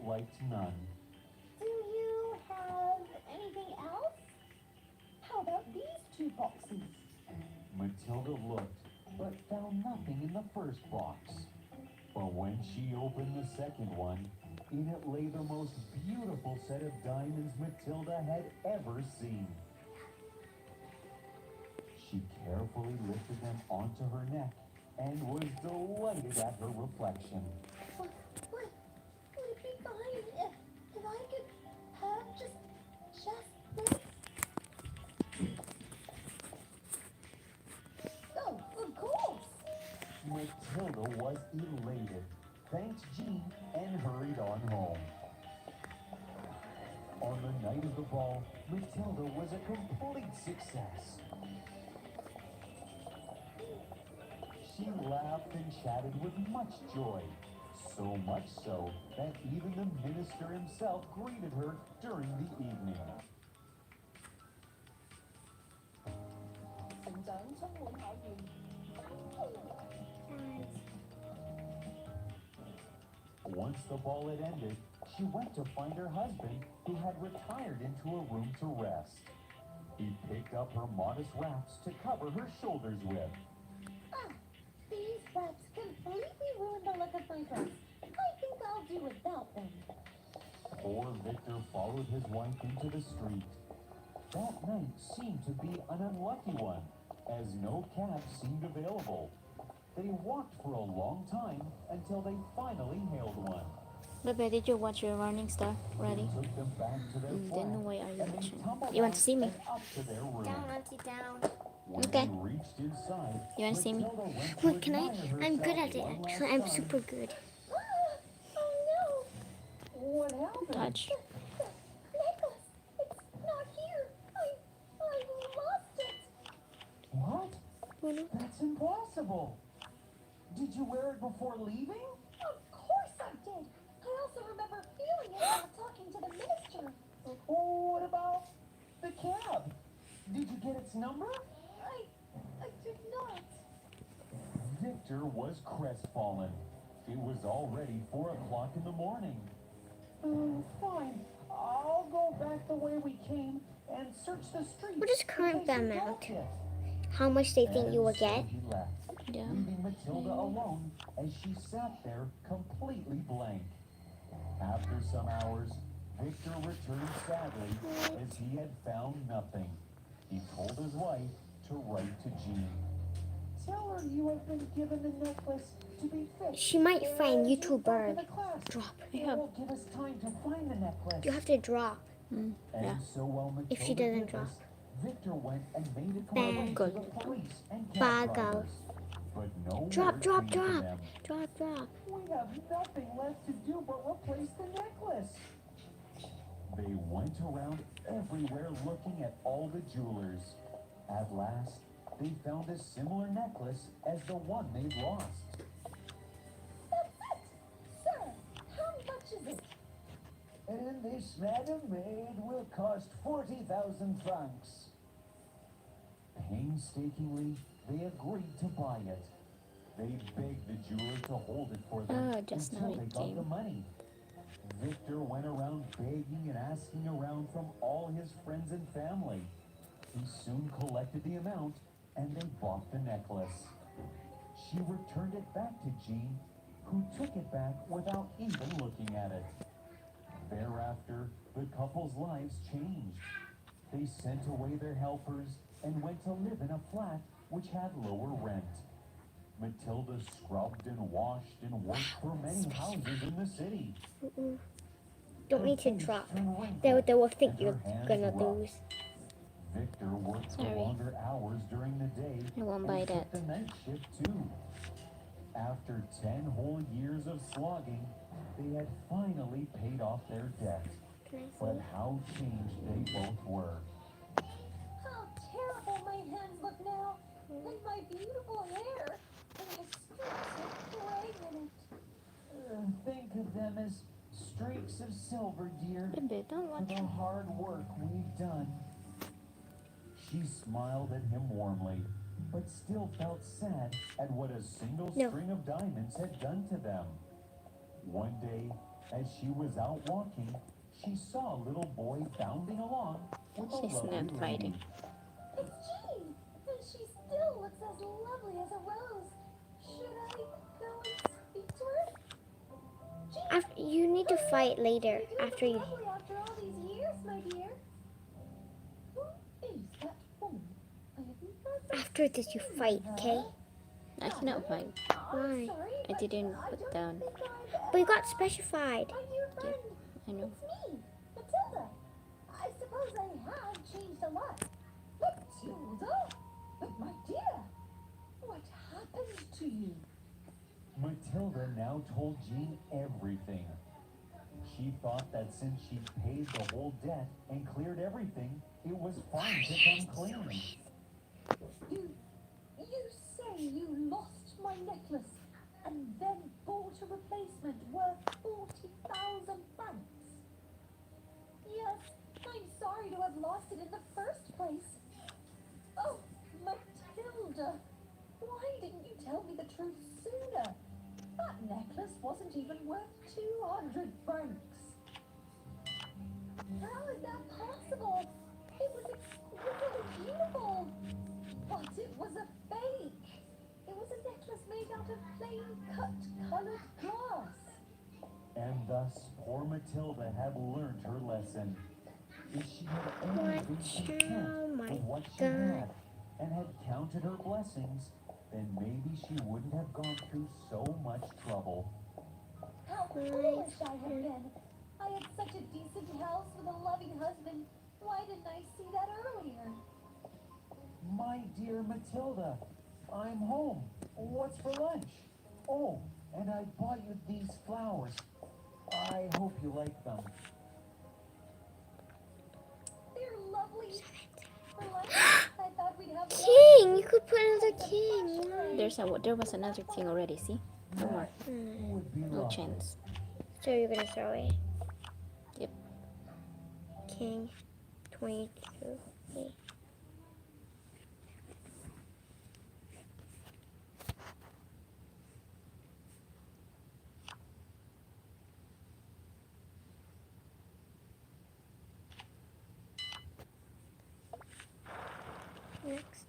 liked none. Do you have anything else? How about these two boxes? Matilda looked, but found nothing in the first box. But when she opened the second one, in it lay the most beautiful set of diamonds Matilda had ever seen. She carefully lifted them onto her neck and was delighted at her reflection. What would it be fine if I could have just this? Oh, of course. Matilda was elated, thanked Jean, and hurried on home. On the night of the ball, Matilda was a complete success. She laughed and chatted with much joy, so much so that even the minister himself greeted her during the evening. 成長充滿考驗。Once the ball had ended, she went to find her husband, who had retired into a room to rest. He picked up her modest wraps to cover her shoulders with. Ah, these wraps completely ruined the look of my dress. I think I'll do without them. Poor Victor followed his wife into the street. That night seemed to be an unlucky one, as no cab seemed available. They walked for a long time until they finally hailed one. Baby, did you watch your Running Star already? They took them back to their flat, Then why are you and they watching? tumbled You want to out see me? and up to their room. Down, Auntie, down. When Okay. they reached inside, You want to see me? Matilda went to Wait, can I? admire I'm good herself at it, one actually. last I'm time. super good. Oh no! What happened? Touch. The necklace! It's not here! I lost it! What? Oh, no. That's impossible. Did you wear it before leaving? Of course I did! I also remember feeling it while talking to the minister. Oh, what about the cab? Did you get its number? I did not. Victor was crestfallen. It was already 4 o'clock in the morning. Fine. I'll go back the way we came and search the streets. What is current in case you amount? dropped it. How much they think And you will so get? he left, Yeah. leaving Matilda alone as she sat there completely blank. After some hours, Victor returned sadly as he had found nothing. He told his wife to write to Jean. Tell her you have been given the necklace to be fixed. She might find You YouTube go to bird. the class. Drop. It won't give us time to find the necklace. You have to drop. And Yeah. so while Matilda If she doesn't did drop. this, Victor went and made a Bang. complaint to the police and cab Bago. drivers. But no Drop, word drop, came to drop. them. Drop, drop. We have nothing left to do but replace the necklace. They went around everywhere looking at all the jewelers. At last, they found a similar necklace as the one they'd lost. That's it! Sir, how much is it? And this, Madam Maid, will cost 40,000 francs. Painstakingly, they agreed to buy it. They begged the jeweler to hold it for them Oh, just until now they it got came. the money. Victor went around begging and asking around from all his friends and family. He soon collected the amount, and they bought the necklace. She returned it back to Jean, who took it back without even looking at it. Thereafter, the couple's lives changed. They sent away their helpers and went to live in a flat which had lower rent. Matilda scrubbed and washed and worked for many houses in the city. Don't need to Her face drop. turned wrinkled, They will think and you're her hands gonna rough. lose. Victor worked for Sorry. longer hours during the day I won't and buy took that. the night shift too. After 10 whole years of slogging, they had finally paid off their debt. Can I But see? how changed they both were. How terrible my hands look now! And my beautiful hair! And the streaks of gray in it. Think of them as streaks of silver, dear, Baby, don't for watch the me. hard work we've done. She smiled at him warmly, but still felt sad at what a single No. string of diamonds had done to them. One day, As she was out walking, she saw a little boy bounding along with a She's lovely not fighting. lady. It's Jean, and she still looks as lovely as a rose. Should I go and speak to her? Jean, After, you need to fight later. you do After look you. lovely after all these years, my dear. Who is that woman? I have never After this, you seen fight, her. okay? I cannot fight. I'm Why? sorry, I but didn't I put don't down. think I've But you got specified. My dear friend, I know. it's me, Matilda. I suppose I have changed a lot. Matilda? But my dear, what happened to you? Matilda now told Jean everything. She thought that since she paid the whole debt and cleared everything, it was fine to come clean. You say you lost my necklace and then bought a replacement worth 40,000 francs. Yes, I'm sorry to have lost it in the first place. Oh, Matilda, why didn't you tell me the truth sooner? That necklace wasn't even worth 200 francs. How is that possible? It was exquisitely beautiful. But it was a fake. It was a necklace made out of plain cut-colored glass. And thus, poor Matilda had learned her lesson. If she had only been content Oh my with what she God. had and had counted her blessings, then maybe she wouldn't have gone through so much trouble. How foolish I have been. I had such a decent house with a loving husband. Why didn't I see that earlier? My dear Matilda, I'm home. What's for lunch? Oh, and I bought you these flowers. I hope you like them. They're lovely. For lunch, I thought we'd have King! You could put another king. Why? There was another king already. See, no more. Would be No lovely. chance. So you're gonna throw it. Yep. King 22. Wait. Next.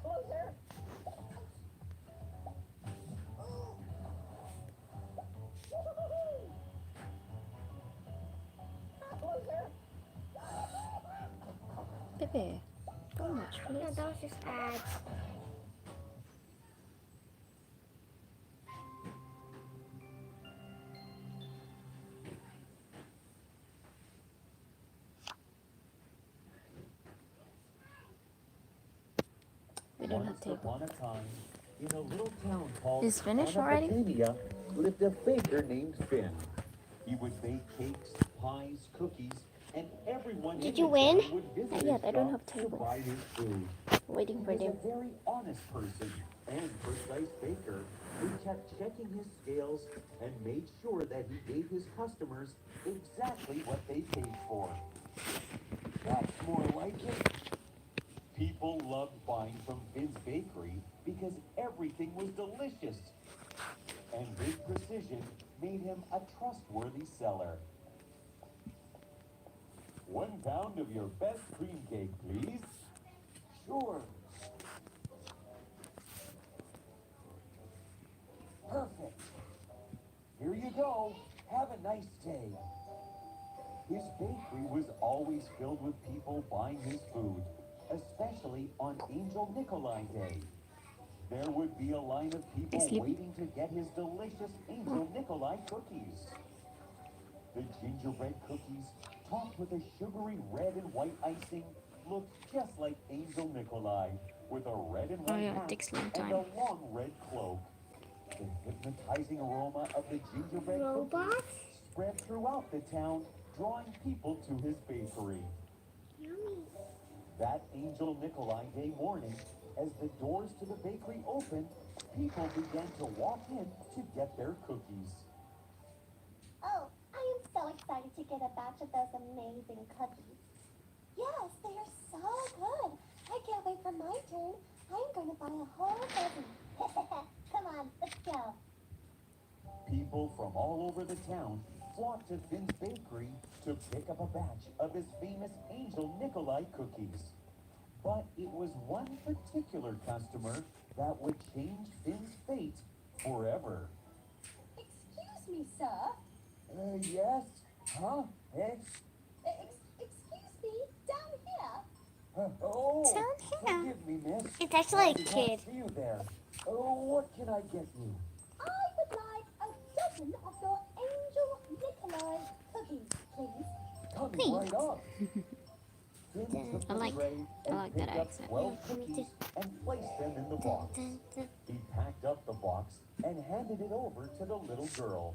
Closer. Closer. Pepe, don't watch, No, please. that was just ads. We don't have Once table. upon a time, in a little town called It's finished already? Anapotania, lived a baker named Finn. He would bake cakes, pies, cookies, and everyone Did in you the win? town would visit Not his yet, I don't shop have to table. buy his food. Waiting for He was them. a very honest person and precise baker who kept checking his scales and made sure that he gave his customers exactly what they paid for. That's more like it. People loved buying from Finn's bakery because everything was delicious. And his precision made him a trustworthy seller. 1 pound of your best cream cake, please. Sure. Perfect. Here you go. Have a nice day. His bakery was always filled with people buying his food, especially on Angel Nikolai Day. There would be a line of people Asleep. waiting to get his delicious Angel Nikolai cookies. The gingerbread cookies, topped with a sugary red and white icing, looked just like Angel Nikolai, with a red and white yeah, it hat takes long and time. a long red cloak. The hypnotizing aroma of the gingerbread cookies Robots? spread throughout the town, drawing people to his bakery. Yummy. That Angel Nikolai Day morning, as the doors to the bakery opened, people began to walk in to get their cookies. Oh, I am so excited to get a batch of those amazing cookies. Yes, they are so good. I can't wait for my turn. I'm going to buy a whole dozen. Come on, let's go. People from all over the town flocked to Finn's bakery to pick up a batch of his famous Angel Nikolai cookies. But it was one particular customer that would change Finn's fate forever. Excuse me, sir. Yes? Huh? Excuse me, down here. Oh, Down here? forgive me, miss. It's actually I a did not kid. see you there. Oh, what can I get you? I would like a dozen of your Angel Nikolai cookies, please. Coming right up. Finn took I the like- tray I and like that picked up accent. 12 Yeah, me cookies and placed them in the box. He packed up the box and handed it over to the little girl.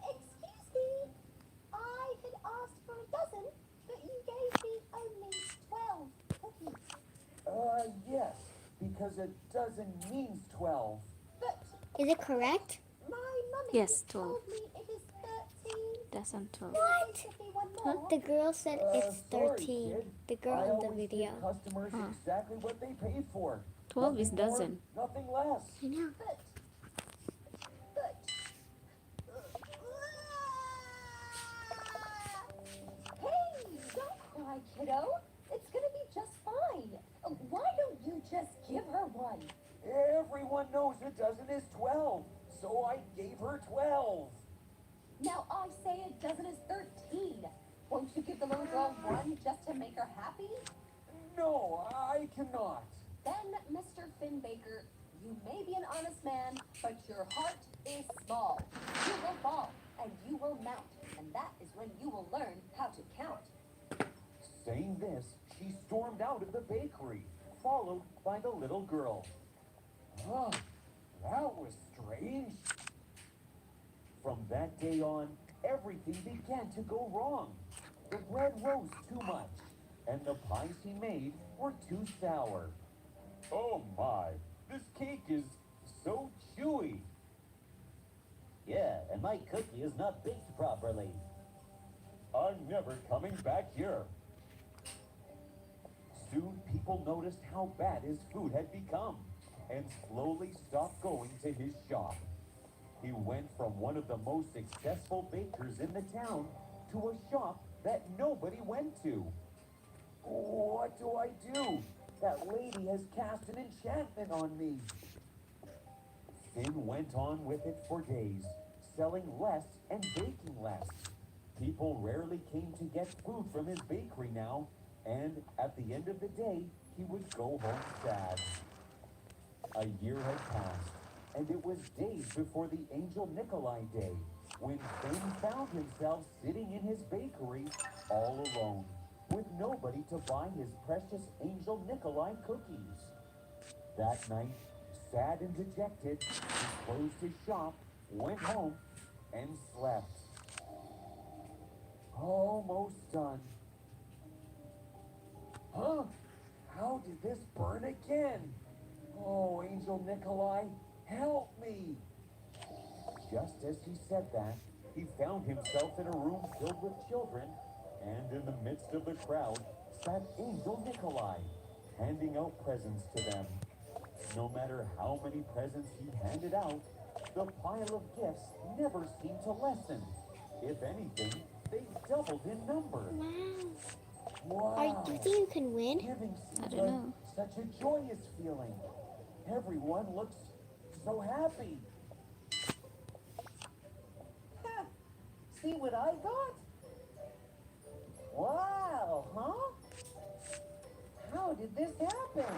Excuse me. I had asked for a dozen, but you gave me only 12 cookies. Yes, because a dozen means 12. But Is it correct? my mummy Yes, 12. told me it is 13. That's on 12. What? Give me one more. The girl said it's Sorry, 13. kid. The girl I in the always video. give customers Huh. exactly what they paid for. 12 is Nothing more, dozen. nothing less. I know. But hey, don't cry, kiddo. It's gonna be just fine. Why don't you just give her one? Everyone knows a dozen is 12, so I gave her 12. Now I say a dozen is 13. Won't you give the little girl one just to make her happy? No, I cannot. Then, Mr. Finn Baker, you may be an honest man, but your heart is small. You will fall, and you will mount, and that is when you will learn how to count. Saying this, she stormed out of the bakery, followed by the little girl. Huh, that was strange. From that day on, everything began to go wrong. The bread rose too much, and the pies he made were too sour. Oh my, this cake is so chewy. Yeah, and my cookie is not baked properly. I'm never coming back here. Soon people noticed how bad his food had become and slowly stopped going to his shop. He went from one of the most successful bakers in the town to a shop that nobody went to. What do I do? That lady has cast an enchantment on me. Finn went on with it for days, selling less and baking less. People rarely came to get food from his bakery now, and at the end of the day, he would go home sad. A year had passed, and it was days before the Angel Nikolai Day, when Finn found himself sitting in his bakery all alone, with nobody to buy his precious Angel Nikolai cookies. That night, sad and dejected, he closed his shop, went home, and slept. Almost done. Huh? How did this burn again? Oh, Angel Nikolai, help me! Just as he said that, he found himself in a room filled with children, and in the midst of the crowd sat Angel Nikolai, handing out presents to them. No matter how many presents he handed out, the pile of gifts never seemed to lessen. If anything, they doubled in number. Wow! Do you think you can win? Giving I seems don't know. such a joyous feeling. Everyone looks so happy. See what I got? Wow, huh? How did this happen?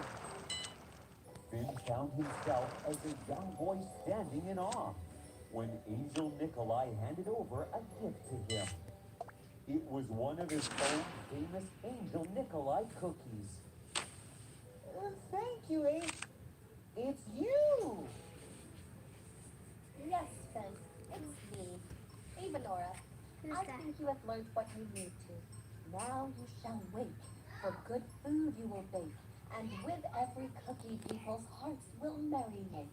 Finn found himself as a young boy standing in awe when Angel Nikolai handed over a gift to him. It was one of his own famous Angel Nikolai cookies. Thank you, Ace. It's you! Yes, Finn, it's me. Evanora, I think you have learned what you need to. Now you shall wake, for good food you will bake, and with every cookie people's hearts will merry make.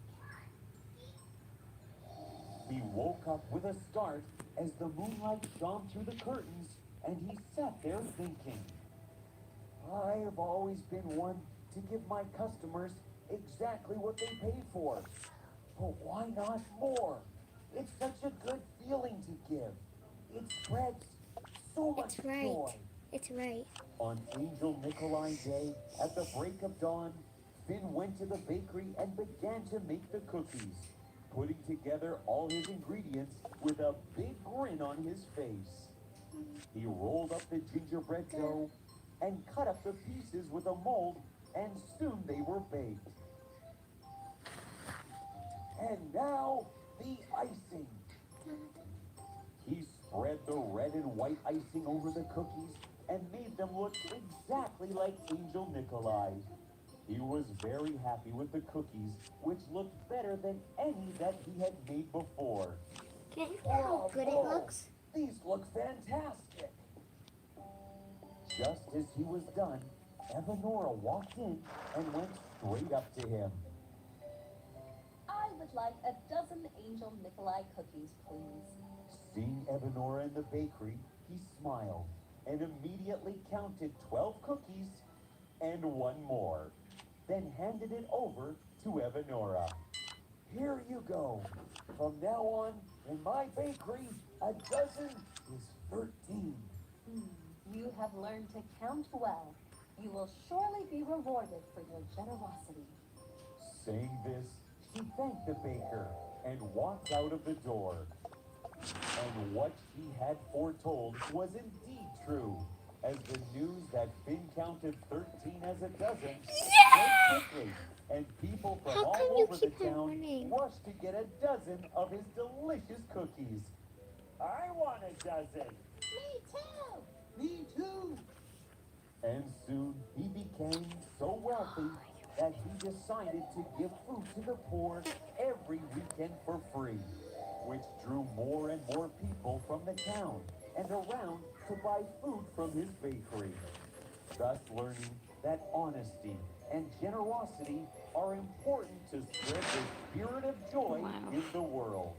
He woke up with a start as the moonlight shone through the curtains, and he sat there thinking, I have always been one to give my customers exactly what they pay for. But why not more? It's such a good feeling to give. It spreads so much It's right. joy. It's right. On Angel Nikolai Day, at the break of dawn, Finn went to the bakery and began to make the cookies, putting together all his ingredients with a big grin on his face. He rolled up the gingerbread dough and cut up the pieces with a mold, and soon they were baked. And now, the icing. He spread the red and white icing over the cookies and made them look exactly like Angel Nikolai. He was very happy with the cookies, which looked better than any that he had made before. Can you tell how good it looks? These look fantastic. Just as he was done, Evanora walked in and went straight up to him. I would like a dozen Angel Nikolai cookies, please. Seeing Evanora in the bakery, he smiled and immediately counted 12 cookies and one more, then handed it over to Evanora. Here you go. From now on, in my bakery, a dozen is 13. You have learned to count well. You will surely be rewarded for your generosity. Saying this, she thanked the baker and walked out of the door. And what she had foretold was indeed true, as the news that Finn counted 13 as a dozen spread quickly, and people from How all come you over the keep on town running? rushed to get a dozen of his delicious cookies. I want a dozen. Me too! Me too. And soon he became so wealthy that he decided to give food to the poor every weekend for free, which drew more and more people from the town and around to buy food from his bakery, thus learning that honesty and generosity are important to spread the spirit of joy in the world.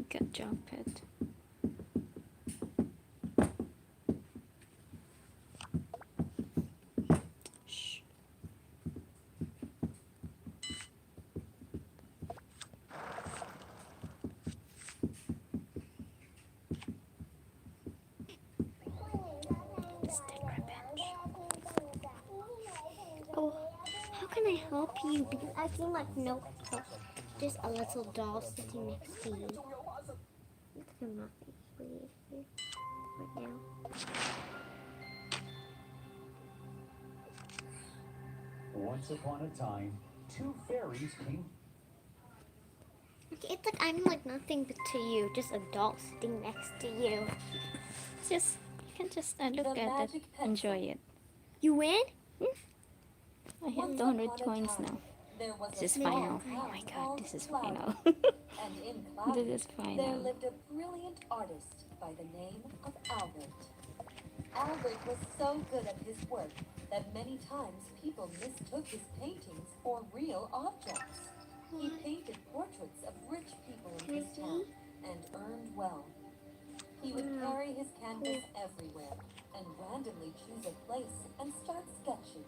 Good job, Pet. Shh. Stick revenge. Oh, how can I help you? Because I feel like no help. Just a little doll sitting next to you. I'm not leave here right now. Once upon a time, two fairies came. It's like I'm like nothing but to you, just a doll sitting next to you. It's just, you can just look The at it, magic pencil. enjoy it. You win? I have Once 200 upon a coins time, now. There was This a is small final. town Oh my god, called this is Cloudy. final. And in Cloudy, This is there final. lived a brilliant artist by the name of Albert. Albert was so good at his work that many times people mistook his paintings for real objects. He painted portraits of rich people in his town and earned well. He would carry his canvas everywhere and randomly choose a place and start sketching.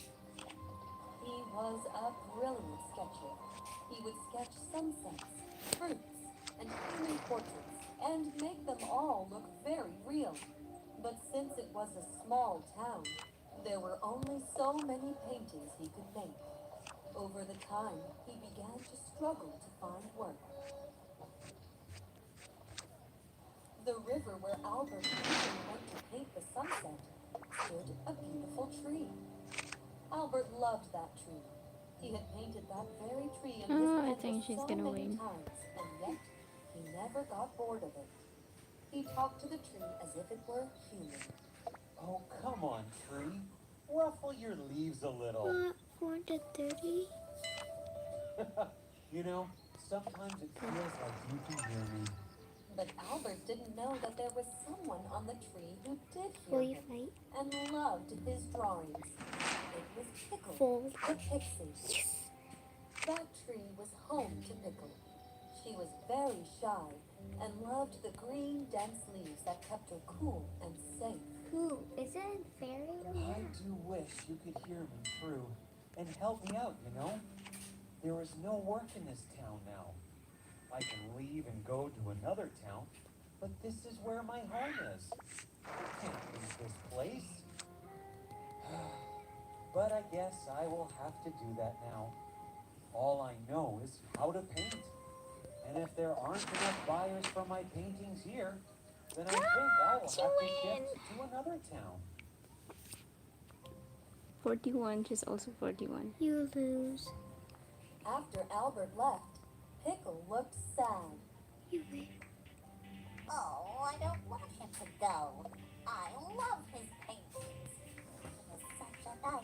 He was a brilliant sketcher. He would sketch sunsets, fruits, and human portraits and make them all look very real. But since it was a small town, there were only so many paintings he could make. Over the time, he began to struggle to find work. The river where Albert usually went to paint the sunset stood a beautiful tree. Albert loved that tree. He had painted that very tree in his Oh, I canvas think she's so gonna many win. times, and yet he never got bored of it. He talked to the tree as if it were human. Oh, come on, tree. Ruffle your leaves a little. 430? You know, sometimes it feels like you can hear me. But Albert didn't know that there was someone on the tree who did Will hear you him fight? and loved his drawings. It was Pickle, Fold. the pixie. That tree was home to Pickle. She was very shy and loved the green, dense leaves that kept her cool and safe. Who? Is it a fairy? I do wish you could hear me through and help me out, you know? There is no work in this town now. I can leave and go to another town, but this is where my home is. I can't leave this place. But I guess I will have to do that now. All I know is how to paint. And if there aren't enough buyers for my paintings here, then I think I will have she to win. shift to another town. 41. She's also 41. You lose. After Albert left, Pickle looked sad. You win. Oh, I don't want him to go. I love his paintings. He was such a nice